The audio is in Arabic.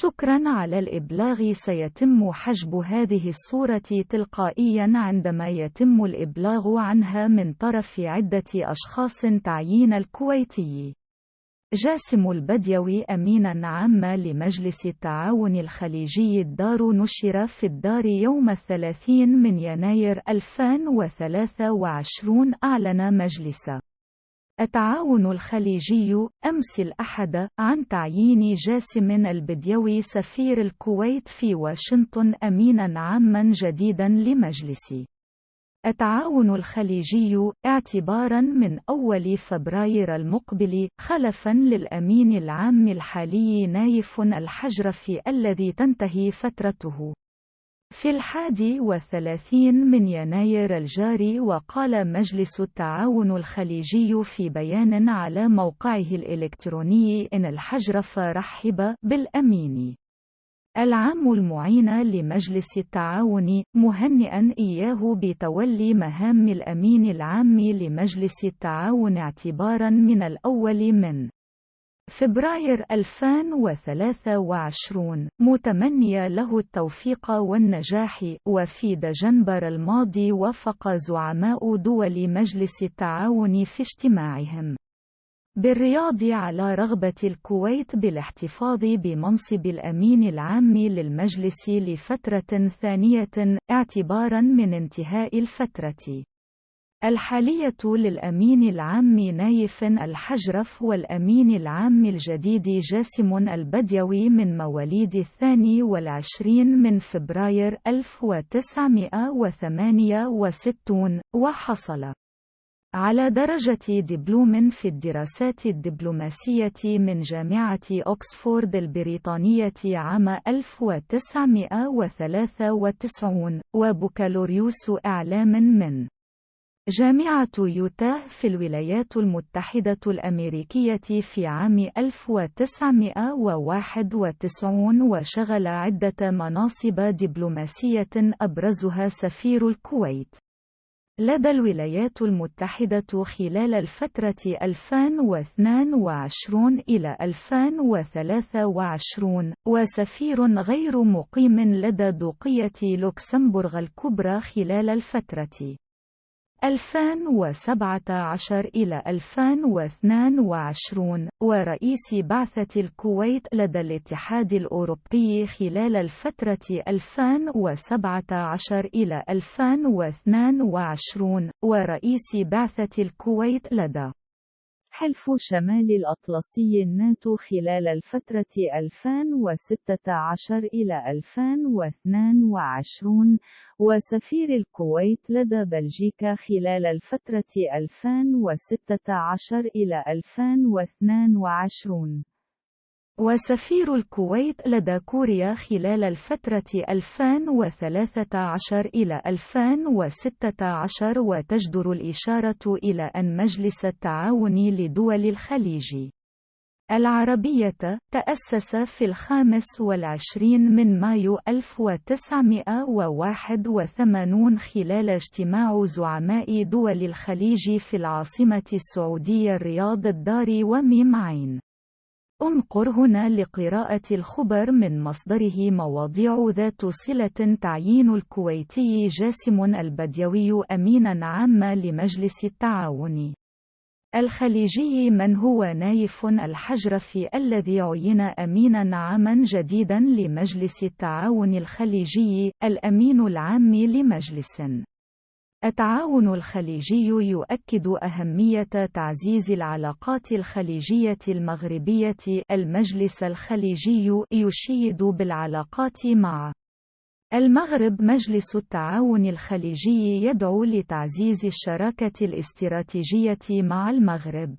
شكرا على الإبلاغ. سيتم حجب هذه الصورة تلقائيا عندما يتم الإبلاغ عنها من طرف عدة أشخاص. تعيين الكويتي جاسم البديوي أمينا عاما لمجلس التعاون الخليجي. الدار نشر في الدار يوم 30 من يناير 2023. أعلن مجلس التعاون الخليجي أمس الأحد عن تعيين جاسم البديوي سفير الكويت في واشنطن أمينا عاما جديدا لمجلس التعاون الخليجي اعتبارا من أول فبراير المقبل، خلفا للأمين العام الحالي نايف الحجرفي الذي تنتهي فترته في 31 من يناير الجاري. وقال مجلس التعاون الخليجي في بيان على موقعه الإلكتروني إن الحجرف رحب بالأمين العام المعين لمجلس التعاون، مهنئا إياه بتولي مهام الأمين العام لمجلس التعاون اعتبارا من الأول من فبراير 2023، متمنيا له التوفيق والنجاح. وفي دجنبر الماضي وافق زعماء دول مجلس التعاون في اجتماعهم بالرياض على رغبة الكويت بالاحتفاظ بمنصب الأمين العام للمجلس لفترة ثانية اعتبارا من انتهاء الفترة الحالية للأمين العام نايف الحجرف والأمين العام الجديد جاسم البديوي من مواليد 22 من فبراير 1968، وحصل على درجة دبلوم في الدراسات الدبلوماسية من جامعة أكسفورد البريطانية عام 1993، وبكالوريوس إعلام من جامعة يوتاه في الولايات المتحدة الأمريكية في عام 1991، وشغل عدة مناصب دبلوماسية أبرزها سفير الكويت لدى الولايات المتحدة خلال الفترة 2022 إلى 2023، وسفير غير مقيم لدى دوقية لوكسمبورغ الكبرى خلال الفترة 2017 إلى 2022، ورئيس بعثة الكويت لدى الاتحاد الأوروبي خلال الفترة 2017 إلى 2022، ورئيس بعثة الكويت لدى حلف شمال الأطلسي الناتو خلال الفترة 2016 إلى 2022، وسفير الكويت لدى بلجيكا خلال الفترة 2016 إلى 2022، وسفير الكويت لدى كوريا خلال الفترة 2013 إلى 2016. وتجدر الإشارة إلى أن مجلس التعاون لدول الخليج العربية تأسس في 25 من مايو 1981 خلال اجتماع زعماء دول الخليج في العاصمة السعودية الرياض. الدار وميم عين. انقر هنا لقراءة الخبر من مصدره. مواضيع ذات صلة. تعيين الكويتي جاسم البديوي أمينا عاما لمجلس التعاون الخليجي. من هو نايف الحجرفي الذي عين أمينا عاما جديدا لمجلس التعاون الخليجي؟ الأمين العام لمجلس التعاون الخليجي يؤكد أهمية تعزيز العلاقات الخليجية المغربية. المجلس الخليجي يشيد بالعلاقات مع المغرب. مجلس التعاون الخليجي يدعو لتعزيز الشراكة الاستراتيجية مع المغرب.